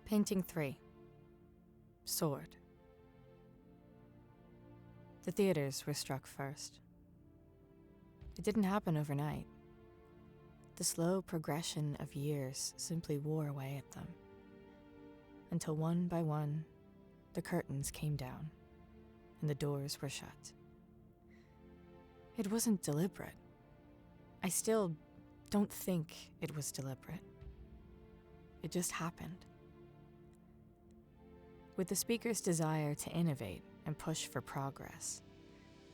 Painting 3. Sword. The theaters were struck first. It didn't happen overnight. The slow progression of years simply wore away at them, until one by one, the curtains came down and the doors were shut. It wasn't deliberate. I still don't think it was deliberate. It just happened. With the speaker's desire to innovate and push for progress,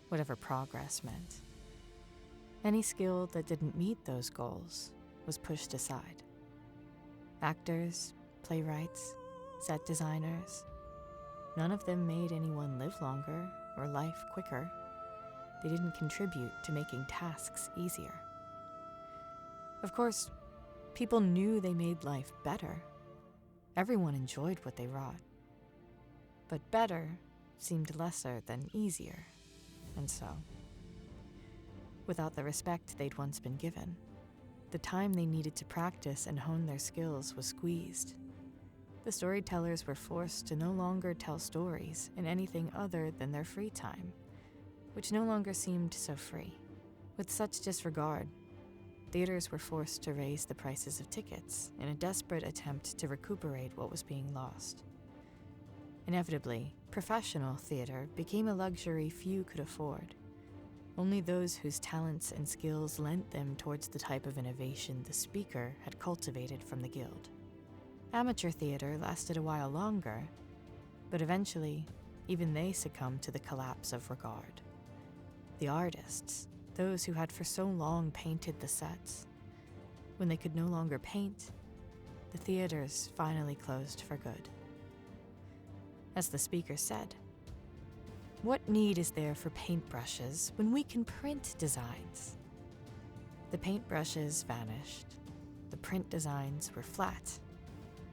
whatever progress meant, any skill that didn't meet those goals was pushed aside. Actors, playwrights, set designers, none of them made anyone live longer or life quicker. They didn't contribute to making tasks easier. Of course, people knew they made life better. Everyone enjoyed what they wrought. But better seemed lesser than easier, and so, without the respect they'd once been given, the time they needed to practice and hone their skills was squeezed. The storytellers were forced to no longer tell stories in anything other than their free time, which no longer seemed so free. With such disregard, theaters were forced to raise the prices of tickets in a desperate attempt to recuperate what was being lost. Inevitably, professional theater became a luxury few could afford. Only those whose talents and skills lent them towards the type of innovation the speaker had cultivated from the guild. Amateur theater lasted a while longer, but eventually, even they succumbed to the collapse of regard. The artists, those who had for so long painted the sets, when they could no longer paint, the theaters finally closed for good. As the speaker said, "What need is there for paintbrushes when we can print designs?" The paintbrushes vanished, the print designs were flat,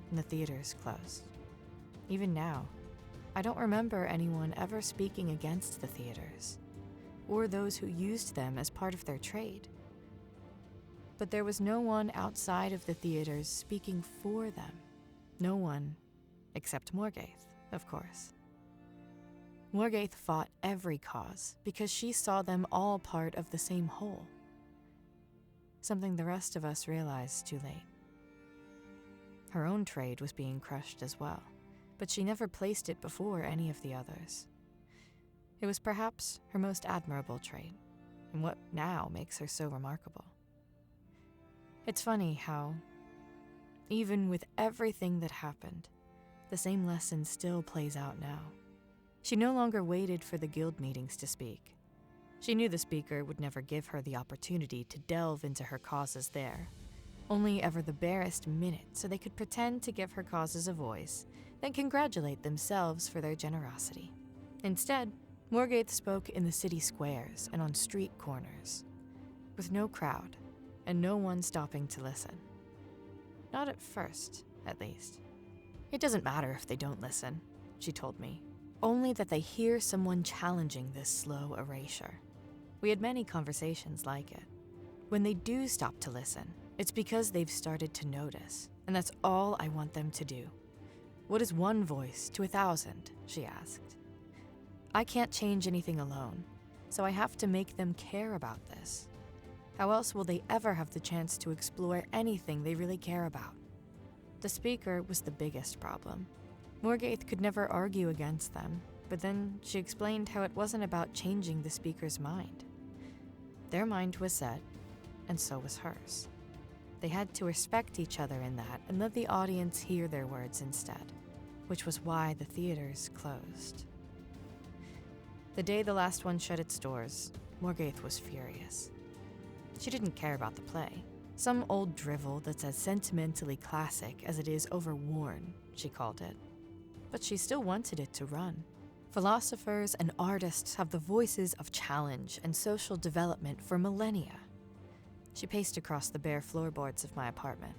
and the theaters closed. Even now, I don't remember anyone ever speaking against the theaters, or those who used them as part of their trade. But there was no one outside of the theaters speaking for them. No one, except Morgaith, of course. Morgaith fought every cause because she saw them all part of the same whole. Something the rest of us realized too late. Her own trade was being crushed as well, but she never placed it before any of the others. It was perhaps her most admirable trait, and what now makes her so remarkable. It's funny how, even with everything that happened, the same lesson still plays out now. She no longer waited for the guild meetings to speak. She knew the speaker would never give her the opportunity to delve into her causes there, only ever the barest minute so they could pretend to give her causes a voice, then congratulate themselves for their generosity. Instead, Morgaith spoke in the city squares and on street corners, with no crowd and no one stopping to listen. Not at first, at least. "It doesn't matter if they don't listen," she told me, "only that they hear someone challenging this slow erasure." We had many conversations like it. When they do stop to listen, it's because they've started to notice, and that's all I want them to do. "What is one voice to 1,000?" she asked. "I can't change anything alone, so I have to make them care about this. How else will they ever have the chance to explore anything they really care about?" The speaker was the biggest problem. Morgaith could never argue against them, but then she explained how it wasn't about changing the speaker's mind. Their mind was set, and so was hers. They had to respect each other in that and let the audience hear their words instead, which was why the theaters closed. The day the last one shut its doors, Morgaith was furious. She didn't care about the play. Some old drivel that's as sentimentally classic as it is overworn, she called it. But she still wanted it to run. Philosophers and artists have the voices of challenge and social development for millennia. She paced across the bare floorboards of my apartment.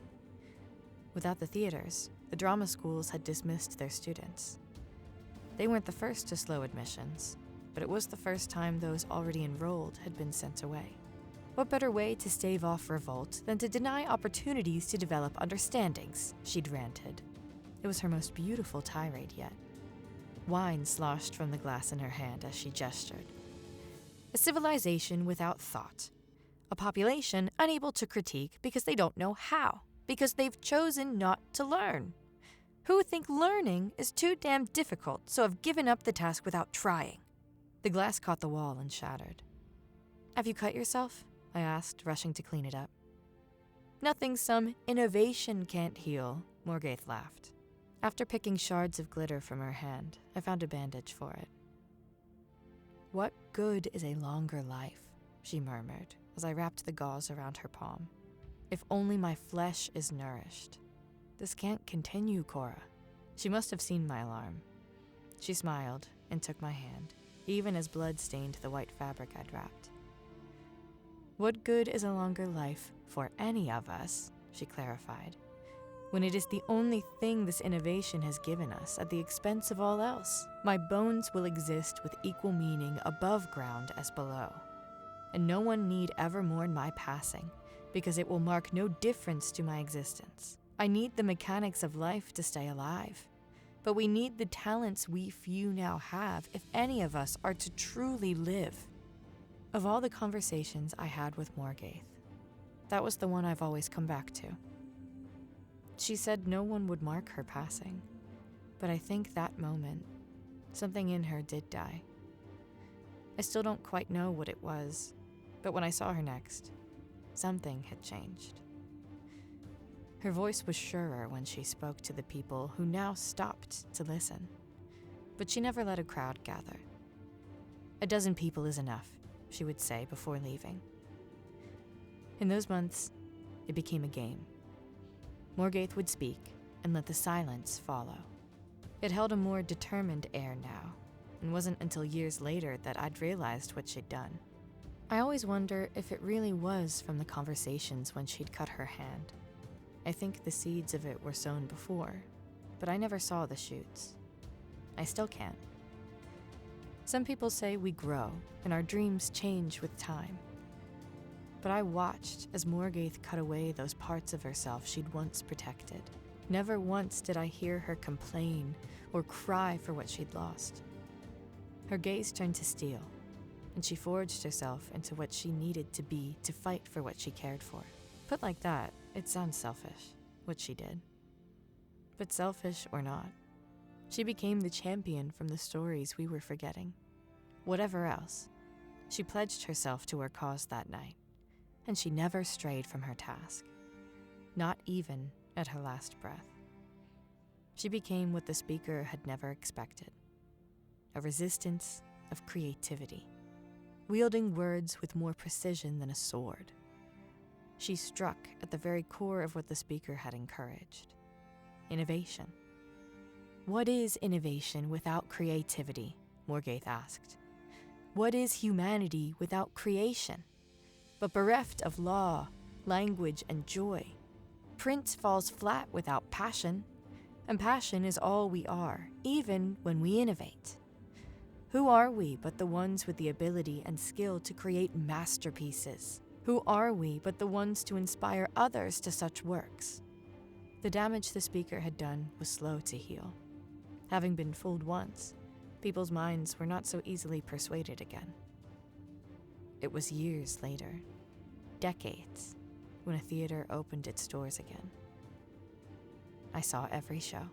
Without the theaters, the drama schools had dismissed their students. They weren't the first to slow admissions, but it was the first time those already enrolled had been sent away. What better way to stave off revolt than to deny opportunities to develop understandings, she'd ranted. It was her most beautiful tirade yet. Wine sloshed from the glass in her hand as she gestured. A civilization without thought. A population unable to critique because they don't know how, because they've chosen not to learn. Who think learning is too damn difficult, so have given up the task without trying. The glass caught the wall and shattered. "Have you cut yourself?" I asked, rushing to clean it up. "Nothing some innovation can't heal," Morgaith laughed. After picking shards of glitter from her hand, I found a bandage for it. "What good is a longer life?" she murmured as I wrapped the gauze around her palm. "If only my flesh is nourished. This can't continue, Cora." She must have seen my alarm. She smiled and took my hand, even as blood stained the white fabric I'd wrapped. "What good is a longer life for any of us," she clarified, "when it is the only thing this innovation has given us at the expense of all else? My bones will exist with equal meaning above ground as below, and no one need ever mourn my passing, because it will mark no difference to my existence. I need the mechanics of life to stay alive, but we need the talents we few now have if any of us are to truly live." Of all the conversations I had with Morgaith, that was the one I've always come back to. She said no one would mark her passing, but I think that moment, something in her did die. I still don't quite know what it was, but when I saw her next, something had changed. Her voice was surer when she spoke to the people who now stopped to listen, but she never let a crowd gather. "A dozen people is enough," she would say before leaving. In those months, it became a game. Morgaith would speak and let the silence follow. It held a more determined air now, and wasn't until years later that I'd realized what she'd done. I always wonder if it really was from the conversations when she'd cut her hand. I think the seeds of it were sown before, but I never saw the shoots. I still can't. Some people say we grow and our dreams change with time. But I watched as Morgaith cut away those parts of herself she'd once protected. Never once did I hear her complain or cry for what she'd lost. Her gaze turned to steel, and she forged herself into what she needed to be to fight for what she cared for. Put like that, it sounds selfish, what she did. But selfish or not, she became the champion from the stories we were forgetting. Whatever else, she pledged herself to her cause that night, and she never strayed from her task, not even at her last breath. She became what the speaker had never expected, a resistance of creativity, wielding words with more precision than a sword. She struck at the very core of what the speaker had encouraged: innovation. "What is innovation without creativity?" Morgaith asked. "What is humanity without creation? But bereft of law, language, and joy, print falls flat without passion, and passion is all we are, even when we innovate. Who are we but the ones with the ability and skill to create masterpieces? Who are we but the ones to inspire others to such works?" The damage the speaker had done was slow to heal. Having been fooled once, people's minds were not so easily persuaded again. It was years later, decades, when a theater opened its doors again. I saw every show.